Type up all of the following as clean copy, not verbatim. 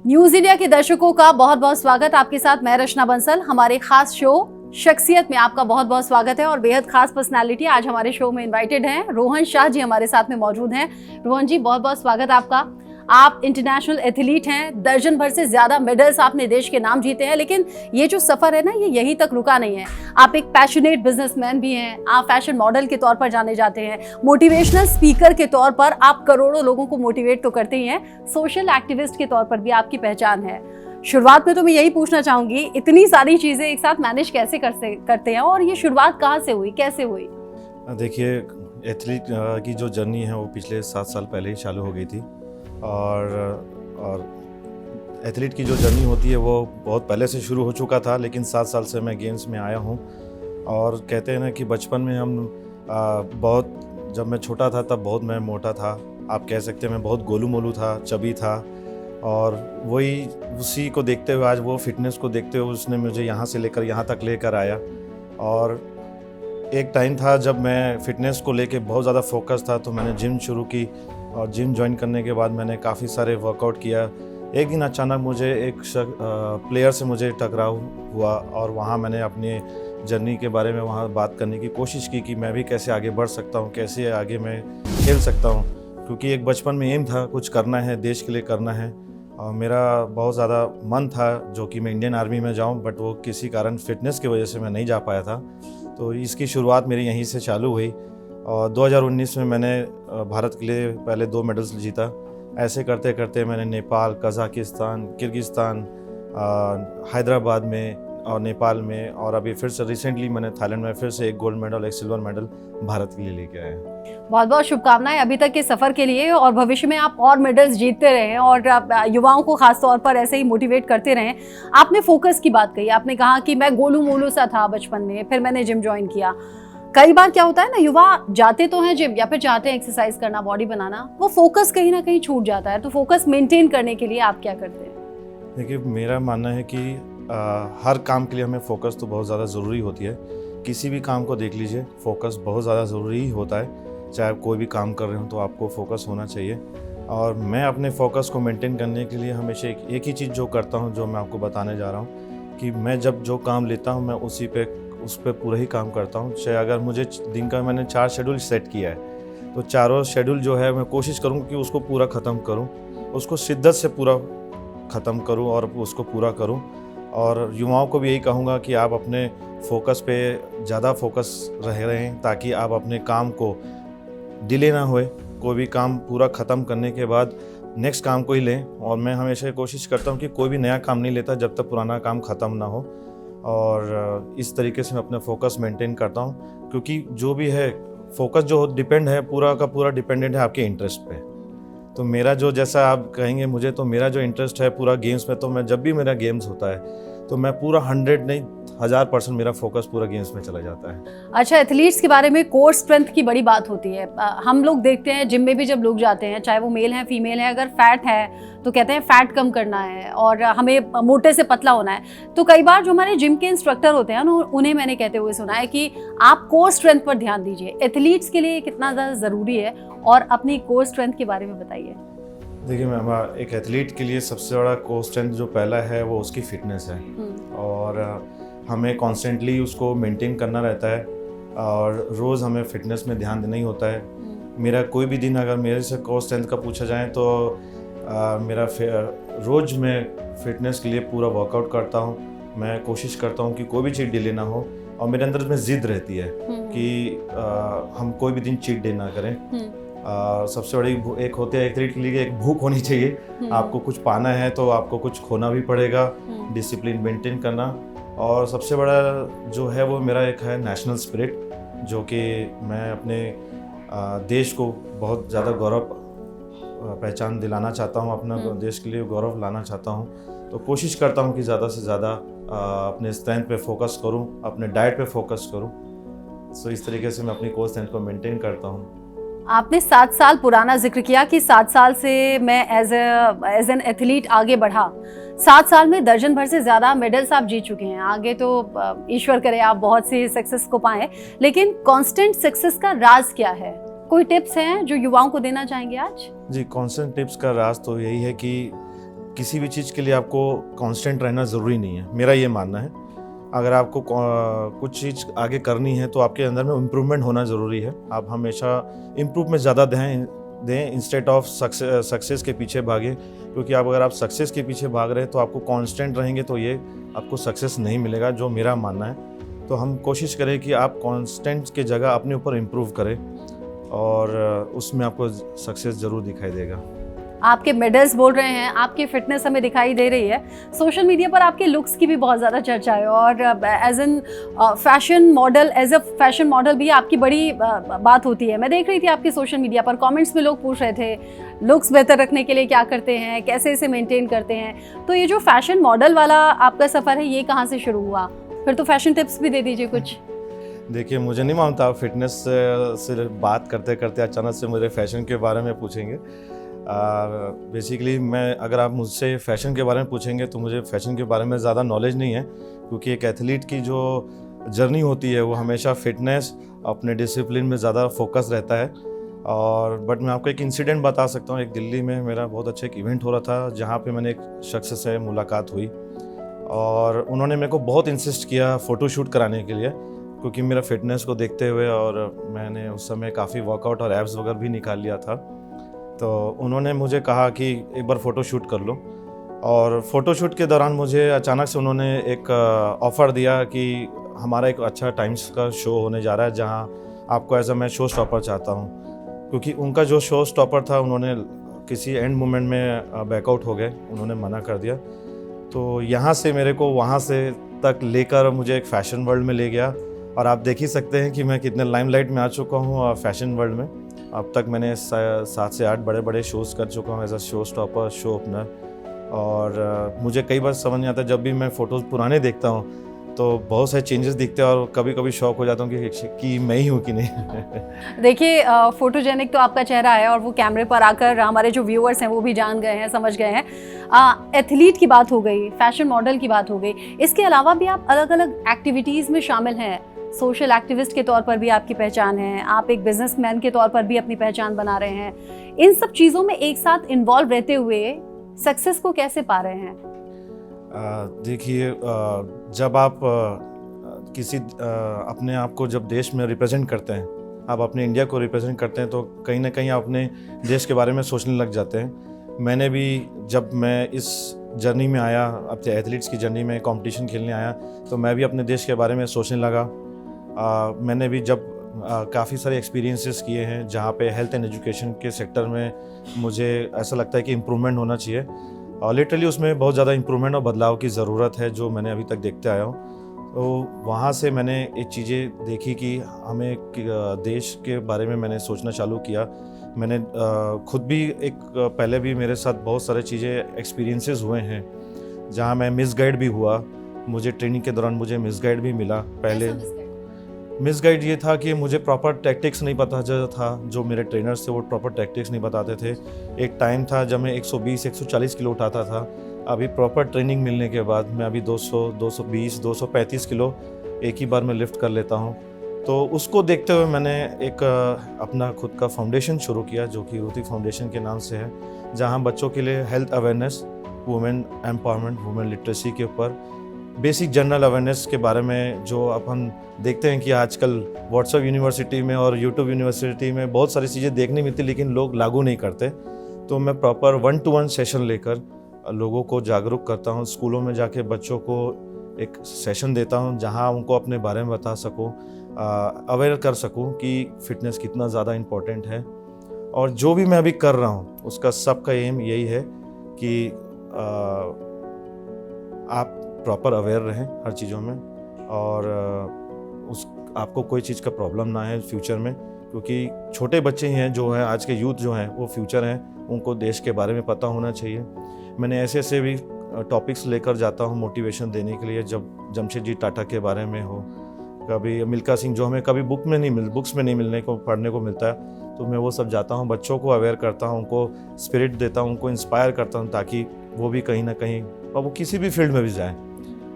News India के दर्शकों का बहुत बहुत स्वागत। आपके साथ मैं रचना बंसल। हमारे खास शो शख्सियत में आपका बहुत बहुत स्वागत है और बेहद खास पर्सनालिटी आज हमारे शो में इनवाइटेड हैं। रोहन शाह जी हमारे साथ में मौजूद हैं। रोहन जी बहुत बहुत स्वागत आपका। आप इंटरनेशनल एथलीट हैं, दर्जन भर से ज्यादा मेडल्स आपने देश के नाम जीते हैं, लेकिन ये जो सफर है ना ये यहीं तक रुका नहीं है। आप एक पैशनेट बिजनेसमैन भी हैं, आप फैशन मॉडल के तौर पर जाने जाते हैं, मोटिवेशनल स्पीकर के तौर पर आप करोड़ों लोगों को मोटिवेट तो करते ही हैं, सोशल एक्टिविस्ट के तौर पर भी आपकी पहचान है। शुरुआत में तो मैं यही पूछना चाहूंगी, इतनी सारी चीजें एक साथ मैनेज कैसे करते हैं और ये शुरुआत कहाँ से हुई, कैसे हुई? देखिए, एथलीट की जो जर्नी है वो पिछले 7 साल पहले ही चालू हो गई थी और एथलीट की जो जर्नी होती है वो बहुत पहले से शुरू हो चुका था, लेकिन 7 साल से मैं गेम्स में आया हूँ। और कहते हैं ना कि बचपन में हम जब मैं छोटा था तब बहुत मैं मोटा था, आप कह सकते हैं मैं बहुत गोलू मोलू था, चबी था। और उसी को देखते हुए, आज वो फिटनेस को देखते हुए उसने मुझे यहाँ से लेकर यहाँ तक लेकर आया। और एक टाइम था जब मैं फिटनेस को लेके बहुत ज़्यादा फोकस था, तो मैंने जिम शुरू की और जिम ज्वाइन करने के बाद मैंने काफ़ी सारे वर्कआउट किया। एक दिन अचानक मुझे एक प्लेयर से मुझे टकराव हुआ और वहाँ मैंने अपनी जर्नी के बारे में वहाँ बात करने की कोशिश की कि मैं भी कैसे आगे बढ़ सकता हूँ, कैसे आगे मैं खेल सकता हूँ। क्योंकि एक बचपन में एम था, कुछ करना है, देश के लिए करना है। और मेरा बहुत ज़्यादा मन था जो कि मैं इंडियन आर्मी में जाऊँ, बट वो किसी कारण फिटनेस की वजह से मैं नहीं जा पाया था। तो इसकी शुरुआत मेरी यहीं से चालू हुई और 2019 में मैंने भारत के लिए पहले 2 मेडल्स जीता। ऐसे करते करते मैंने नेपाल, कज़ाकिस्तान, किर्गिस्तान, हैदराबाद में और नेपाल में, और अभी फिर से रिसेंटली मैंने थाईलैंड में फिर से एक गोल्ड मेडल, एक सिल्वर मेडल भारत के लिए लेके आया। बहुत बहुत शुभकामनाएं अभी तक के सफर के लिए और भविष्य में आप और मेडल्स जीतते रहें और युवाओं को खास तौर पर ऐसे ही मोटिवेट करते रहें। आपने फोकस की बात कही, आपने कहा कि मैं गोलू मोलू सा था बचपन में, फिर मैंने जिम ज्वाइन किया। कई बार क्या होता है ना, युवा जाते तो हैं जिम या फिर चाहते हैं एक्सरसाइज करना, बॉडी बनाना, वो फोकस कहीं ना कहीं छूट जाता है। तो फोकस मेंटेन करने के लिए आप क्या करते हैं? देखिए, मेरा मानना है कि हर काम के लिए हमें फोकस तो बहुत ज़्यादा ज़रूरी होती है। किसी भी काम को देख लीजिए, फोकस बहुत ज़्यादा ज़रूरी ही होता है। चाहे आप कोई भी काम कर रहे हो तो आपको फोकस होना चाहिए। और मैं अपने फोकस को मेंटेन करने के लिए हमेशा एक ही चीज़ जो करता हूँ, जो मैं आपको बताने जा रहा हूँ, कि मैं जब जो काम लेता हूँ मैं उस पर पूरा ही काम करता हूँ। चाहे अगर मुझे दिन का मैंने 4 शेड्यूल सेट किया है तो चारों शेड्यूल जो है मैं कोशिश करूँ कि उसको पूरा ख़त्म करूँ, उसको शिद्दत से पूरा ख़त्म करूँ और उसको पूरा करूँ। और युवाओं को भी यही कहूँगा कि आप अपने फोकस पे ज़्यादा फोकस रहें, ताकि आप अपने काम को डिले ना होए। कोई भी काम पूरा ख़त्म करने के बाद नेक्स्ट काम को ही लें। और मैं हमेशा कोशिश करता हूँ कि कोई भी नया काम नहीं लेता जब तक पुराना काम ख़त्म ना हो। और इस तरीके से मैं अपना फोकस मेंटेन करता हूँ, क्योंकि जो भी है फोकस जो डिपेंड है, पूरा का पूरा डिपेंडेंट है आपके इंटरेस्ट पे। तो मेरा जो, जैसा आप कहेंगे मुझे, तो मेरा जो इंटरेस्ट है पूरा गेम्स में, तो मैं जब भी मेरा गेम्स होता है तो मैं पूरा 100 नहीं 1000% मेरा फोकस पूरा गेम्स में चला जाता है। अच्छा, एथलीट्स के बारे में कोर स्ट्रेंथ की बड़ी बात होती है। हम लोग देखते हैं जिम में भी जब लोग जाते हैं, चाहे वो मेल है फीमेल है, अगर फैट है तो कहते हैं फैट कम करना है और हमें मोटे से पतला होना है। तो कई बार जो हमारे जिम के इंस्ट्रक्टर होते हैं ना, उन्हें मैंने कहते हुए सुना है कि आप कोर स्ट्रेंथ पर ध्यान दीजिए। एथलीट्स के लिए कितना ज़्यादा ज़रूरी है और अपनी कोर स्ट्रेंथ के बारे में बताइए। देखिए मैम, एक एथलीट के लिए सबसे बड़ा कोर स्ट्रेंथ जो पहला है वो उसकी फिटनेस है। और हमें कॉन्स्टेंटली उसको मेंटेन करना रहता है और रोज़ हमें फिटनेस में ध्यान देना ही होता है। मेरा कोई भी दिन अगर मेरे से कोर स्ट्रेंथ का पूछा जाए तो मेरा रोज़ मैं फिटनेस के लिए पूरा वर्कआउट करता हूँ। मैं कोशिश करता हूँ कि कोई भी चीज़ डिले ना हो, और मेरे अंदर में ज़िद रहती है कि हम कोई भी दिन चीट डे ना करें। सबसे बड़ी एक होती है एथलीट के लिए, एक भूख होनी चाहिए। आपको कुछ पाना है तो आपको कुछ खोना भी पड़ेगा, डिसिप्लिन मेंटेन करना। और सबसे बड़ा जो है वो मेरा एक है नेशनल स्पिरिट, जो कि मैं अपने देश को बहुत ज़्यादा गौरव पहचान दिलाना चाहता हूँ, अपना देश के लिए गौरव लाना चाहता हूँ। तो कोशिश करता हूँ कि ज़्यादा से ज़्यादा अपने स्ट्रेंथ पे फोकस करूँ, अपने डाइट पे फोकस करूँ। सो इस तरीके से मैं अपनी कोर स्ट्रेंथ को मेंटेन करता हूँ। आपने 7 साल पुराना जिक्र किया कि 7 साल से मैं एज एन एथलीट आगे बढ़ा। 7 साल में दर्जन भर से ज़्यादा मेडल्स आप जीत चुके हैं। आगे तो ईश्वर करे आप बहुत सी सक्सेस को पाएं, लेकिन कांस्टेंट सक्सेस का राज क्या है? कोई टिप्स हैं जो युवाओं को देना चाहेंगे आज? जी, कांस्टेंट टिप्स का राज तो यही है कि किसी भी चीज़ के लिए आपको कांस्टेंट रहना ज़रूरी नहीं है, मेरा ये मानना है। अगर आपको कुछ चीज़ आगे करनी है तो आपके अंदर में इम्प्रूवमेंट होना ज़रूरी है। आप हमेशा इम्प्रूव में ज़्यादा दें इंस्टेड ऑफ सक्सेस के पीछे भागें, क्योंकि अगर आप सक्सेस के पीछे भाग रहे हैं तो आपको कांस्टेंट रहेंगे तो ये आपको सक्सेस नहीं मिलेगा, जो मेरा मानना है। तो हम कोशिश करें कि आप कांस्टेंट की जगह अपने ऊपर इम्प्रूव करें और उसमें आपको सक्सेस ज़रूर दिखाई देगा। आपके मेडल्स बोल रहे हैं, आपकी फिटनेस हमें दिखाई दे रही है। सोशल मीडिया पर आपके लुक्स की भी बहुत ज़्यादा चर्चा है और as an fashion model, as a fashion model भी आपकी बड़ी बात होती है। मैं देख रही थी आपकी सोशल मीडिया पर कमेंट्स में लोग पूछ रहे थे लुक्स बेहतर रखने के लिए क्या करते हैं, कैसे इसे मेंटेन करते हैं। तो ये जो फैशन मॉडल वाला आपका सफ़र है, ये कहाँ से शुरू हुआ? फिर तो फैशन टिप्स भी दे दीजिए कुछ। देखिए, मुझे नहीं मानता आप फिटनेस से बात करते करते अचानक से मेरे फैशन के बारे में पूछेंगे। बेसिकली अगर आप मुझसे फ़ैशन के बारे में पूछेंगे तो मुझे फ़ैशन के बारे में ज़्यादा नॉलेज नहीं है, क्योंकि एक एथलीट की जो जर्नी होती है वो हमेशा फिटनेस, अपने डिसिप्लिन में ज़्यादा फोकस रहता है। और बट मैं आपको एक इंसिडेंट बता सकता हूँ। एक दिल्ली में मेरा बहुत अच्छा एक इवेंट हो रहा था, जहाँ पे मैंने एक शख्स से मुलाकात हुई और उन्होंने मेरे को बहुत इंसिस्ट किया फ़ोटो शूट कराने के लिए, क्योंकि मेरा फिटनेस को देखते हुए, और मैंने उस समय काफ़ी वर्कआउट और एब्स वगैरह भी निकाल लिया था। तो उन्होंने मुझे कहा कि एक बार फ़ोटो शूट कर लो, और फ़ोटो शूट के दौरान मुझे अचानक से उन्होंने एक ऑफ़र दिया कि हमारा एक अच्छा टाइम्स का शो होने जा रहा है, जहां आपको एज अ मैं शो स्टॉपर चाहता हूं। क्योंकि उनका जो शो स्टॉपर था, उन्होंने किसी एंड मोमेंट में बैकआउट हो गए, उन्होंने मना कर दिया। तो यहाँ से मेरे को वहाँ से तक लेकर मुझे एक फ़ैशन वर्ल्ड में ले गया, और आप देख ही सकते हैं कि मैं कितने लाइमलाइट में आ चुका हूँ फ़ैशन वर्ल्ड में। अब तक मैंने 7 से 8 बड़े बड़े शोज़ कर चुका हूँ as a show stopper, show opener. और मुझे कई बार समझ नहीं आता, जब भी मैं फ़ोटोज़ पुराने देखता हूँ तो बहुत सारे चेंजेस दिखते हैं, और कभी कभी शॉक हो जाता हूँ कि मैं ही हूँ कि नहीं। देखिए, फोटोजेनिक तो आपका चेहरा है और वो कैमरे पर आकर हमारे जो व्यूअर्स हैं वो भी जान गए हैं, समझ गए हैं। एथलीट की बात हो गई, फैशन मॉडल की बात हो गई, इसके अलावा भी आप अलग अलग एक्टिविटीज़ में शामिल हैं। सोशल एक्टिविस्ट के तौर पर भी आपकी पहचान है, आप एक बिजनेसमैन के तौर पर भी अपनी पहचान बना रहे हैं। इन सब चीज़ों में एक साथ इन्वॉल्व रहते हुए सक्सेस को कैसे पा रहे हैं? देखिए, जब आप किसी अपने आप को जब देश में रिप्रेजेंट करते हैं, आप अपने इंडिया को रिप्रेजेंट करते हैं, तो कहीं ना कहीं आप अपने देश के बारे में सोचने लग जाते हैं। मैंने भी, जब मैं इस जर्नी में आया, अपने एथलीट्स की जर्नी में कंपटीशन खेलने आया, तो मैं भी अपने देश के बारे में सोचने लगा। मैंने भी जब काफ़ी सारे एक्सपीरियंसेस किए हैं, जहाँ पे हेल्थ एंड एजुकेशन के सेक्टर में मुझे ऐसा लगता है कि इम्प्रूवमेंट होना चाहिए, और लिटरली उसमें बहुत ज़्यादा इम्प्रूवमेंट और बदलाव की ज़रूरत है, जो मैंने अभी तक देखते आया हूँ। तो वहाँ से मैंने एक चीज़ें देखी कि हमें देश के बारे में मैंने सोचना चालू किया। मैंने खुद भी पहले भी मेरे साथ बहुत सारे चीज़ें एक्सपीरियंसेस हुए हैं, जहाँ मैं मिसगाइड भी हुआ। मुझे ट्रेनिंग के दौरान मुझे मिसगाइड भी मिला। पहले मिसगाइड ये था कि मुझे प्रॉपर टैक्टिक्स नहीं पता था, जो मेरे ट्रेनर्स थे वो प्रॉपर टैक्टिक्स नहीं बताते थे। एक टाइम था जब मैं 120-140 किलो उठाता था। अभी प्रॉपर ट्रेनिंग मिलने के बाद मैं अभी 200, 220, 235 किलो एक ही बार में लिफ्ट कर लेता हूँ। तो उसको देखते हुए मैंने एक अपना खुद का फाउंडेशन शुरू किया, जो कि रूती फाउंडेशन के नाम से है, जहाँ बच्चों के लिए health awareness, women empowerment, women literacy के ऊपर बेसिक जनरल अवेयरनेस के बारे में, जो अपन देखते हैं कि आजकल व्हाट्सएप यूनिवर्सिटी में और यूट्यूब यूनिवर्सिटी में बहुत सारी चीज़ें देखने मिलती, लेकिन लोग लागू नहीं करते। तो मैं प्रॉपर 1-to-1 सेशन लेकर लोगों को जागरूक करता हूँ। स्कूलों में जाके बच्चों को एक सेशन देता हूँ, जहाँ उनको अपने बारे में बता सकूँ, अवेयर कर सकूँ कि फ़िटनेस कितना ज़्यादा इम्पोर्टेंट है। और जो भी मैं अभी कर रहा हूँ उसका सबका एम यही है कि आप प्रॉपर अवेयर रहें हर चीज़ों में, और आपको कोई चीज़ का प्रॉब्लम ना है फ्यूचर में, क्योंकि छोटे बच्चे हैं जो हैं, आज के यूथ जो हैं वो फ्यूचर हैं, उनको देश के बारे में पता होना चाहिए। मैंने ऐसे भी टॉपिक्स लेकर जाता हूँ मोटिवेशन देने के लिए, जब जमशेदजी टाटा के बारे में हो, कभी मिल्खा सिंह, जो हमें कभी बुक्स में नहीं मिलने को पढ़ने को मिलता है, तो मैं वो सब जाता हूँ, बच्चों को अवेयर करता हूँ, उनको स्पिरिट देता हूँ, उनको इंस्पायर करता हूँ, ताकि वो भी कहीं ना कहीं, और वो किसी भी फील्ड में भी जाएँ,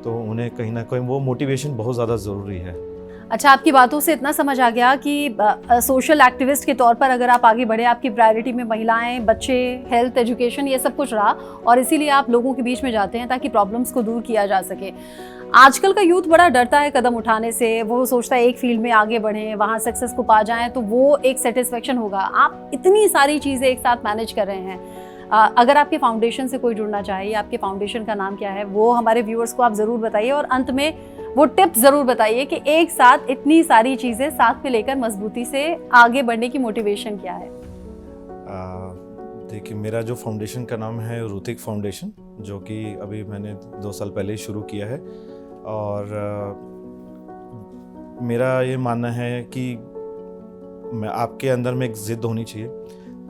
तो उन्हें कहीं ना कहीं वो मोटिवेशन बहुत ज़्यादा ज़रूरी है। अच्छा, आपकी बातों से इतना समझ आ गया कि सोशल एक्टिविस्ट के तौर पर अगर आप आगे बढ़े, आपकी प्रायोरिटी में महिलाएं, बच्चे, हेल्थ, एजुकेशन ये सब कुछ रहा और इसीलिए आप लोगों के बीच में जाते हैं ताकि प्रॉब्लम्स को दूर किया जा सके। आजकल का यूथ बड़ा डरता है कदम उठाने से, वो सोचता है एक फील्ड में आगे बढ़ें, वहाँ सक्सेस को पा जाएं तो वो एक सेटिस्फेक्शन होगा। आप इतनी सारी चीज़ें एक साथ मैनेज कर रहे हैं। अगर आपके फाउंडेशन से कोई जुड़ना चाहे, आपके फाउंडेशन का नाम क्या है वो हमारे व्यूअर्स को आप ज़रूर बताइए और अंत में वो टिप्स ज़रूर बताइए कि एक साथ इतनी सारी चीज़ें साथ में लेकर मजबूती से आगे बढ़ने की मोटिवेशन क्या है। देखिए, मेरा जो फाउंडेशन का नाम है ऋतिक फाउंडेशन, जो कि अभी मैंने 2 साल पहले ही शुरू किया है। और मेरा ये मानना है कि मैं आपके अंदर में एक ज़िद होनी चाहिए।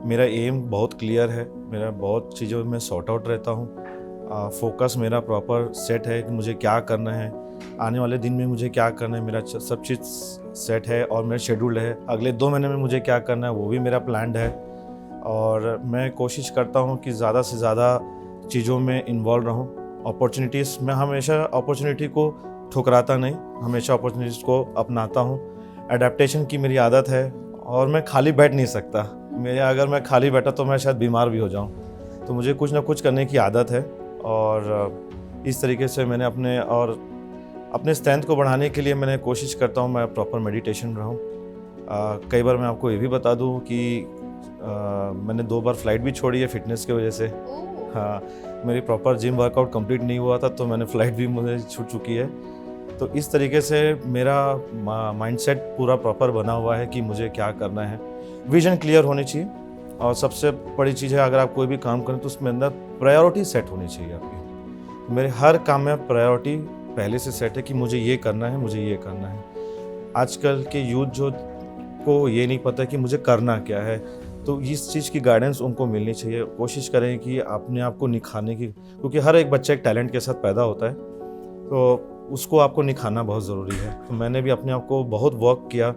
मेरा एम बहुत क्लियर है, मेरा बहुत चीज़ों में सॉर्ट आउट रहता हूँ। फोकस मेरा प्रॉपर सेट है कि मुझे क्या करना है, आने वाले दिन में मुझे क्या करना है, मेरा सब चीज़ सेट है और मेरा शेड्यूल है। अगले 2 महीने में मुझे क्या करना है वो भी मेरा प्लान्ड है। और मैं कोशिश करता हूँ कि ज़्यादा से ज़्यादा चीज़ों में इन्वॉल्व रहूँ। अपॉर्चुनिटीज़, मैं हमेशा अपॉर्चुनिटी को ठुकराता नहीं, हमेशा अपॉर्चुनिटीज़ को अपनाता हूँ। एडेप्टेशन की मेरी आदत है और मैं खाली बैठ नहीं सकता। अगर मैं खाली बैठा तो मैं शायद बीमार भी हो जाऊँ। तो मुझे कुछ ना कुछ करने की आदत है और इस तरीके से मैंने अपने स्ट्रेंथ को बढ़ाने के लिए मैंने कोशिश करता हूँ मैं प्रॉपर मेडिटेशन रहूँ। कई बार मैं आपको ये भी बता दूँ कि मैंने 2 बार फ्लाइट भी छोड़ी है फिटनेस की वजह से। हाँ, मेरी प्रॉपर जिम वर्कआउट कंप्लीट नहीं हुआ था तो मैंने फ्लाइट भी मुझे छूट चुकी है। तो इस तरीके से मेरा माइंडसेट पूरा प्रॉपर बना हुआ है कि मुझे क्या करना है। विजन क्लियर होनी चाहिए और सबसे बड़ी चीज़ है, अगर आप कोई भी काम करें तो उसमें अंदर प्रायोरिटी सेट होनी चाहिए आपकी। मेरे हर काम में प्रायोरिटी पहले से सेट है कि मुझे ये करना है, मुझे ये करना है। आजकल के यूथ जो को ये नहीं पता कि मुझे करना क्या है, तो इस चीज़ की गाइडेंस उनको मिलनी चाहिए। कोशिश करें कि अपने आप को निखारने की, क्योंकि हर एक बच्चा एक टैलेंट के साथ पैदा होता है, तो उसको आपको निखारना बहुत ज़रूरी है। तो मैंने भी अपने आप को बहुत वर्क किया,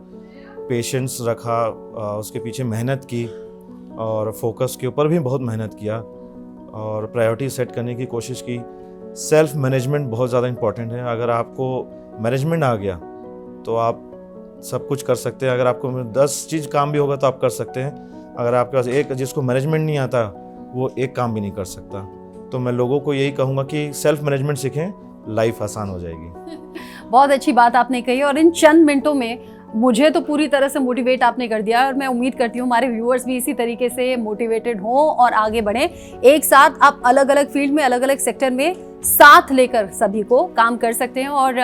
पेशेंस रखा, उसके पीछे मेहनत की और फोकस के ऊपर भी बहुत मेहनत किया और प्रायोरिटी सेट करने की कोशिश की। सेल्फ मैनेजमेंट बहुत ज़्यादा इम्पॉर्टेंट है। अगर आपको मैनेजमेंट आ गया तो आप सब कुछ कर सकते हैं। अगर आपको 10 चीज़ काम भी होगा तो आप कर सकते हैं। अगर आपके पास एक जिसको मैनेजमेंट नहीं आता वो एक काम भी नहीं कर सकता। तो मैं लोगों को यही कहूँगा कि सेल्फ मैनेजमेंट सीखें, लाइफ आसान हो जाएगी। बहुत अच्छी बात आपने कही और इन चंद मिनटों में मुझे तो पूरी तरह से मोटिवेट आपने कर दिया और मैं उम्मीद करती हूँ हमारे व्यूअर्स भी इसी तरीके से मोटिवेटेड हों और आगे बढ़ें। एक साथ आप अलग अलग फील्ड में, अलग अलग सेक्टर में साथ लेकर सभी को काम कर सकते हैं और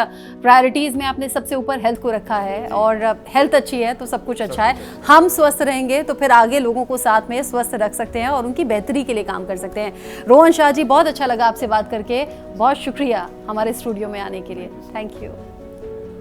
प्रायोरिटीज़ में आपने सबसे ऊपर हेल्थ को रखा है और हेल्थ अच्छी है तो सब कुछ अच्छा है। हम स्वस्थ रहेंगे तो फिर आगे लोगों को साथ में स्वस्थ रख सकते हैं और उनकी बेहतरी के लिए काम कर सकते हैं। रोहन शाह जी, बहुत अच्छा लगा आपसे बात करके, बहुत शुक्रिया हमारे स्टूडियो में आने के लिए। Thank you.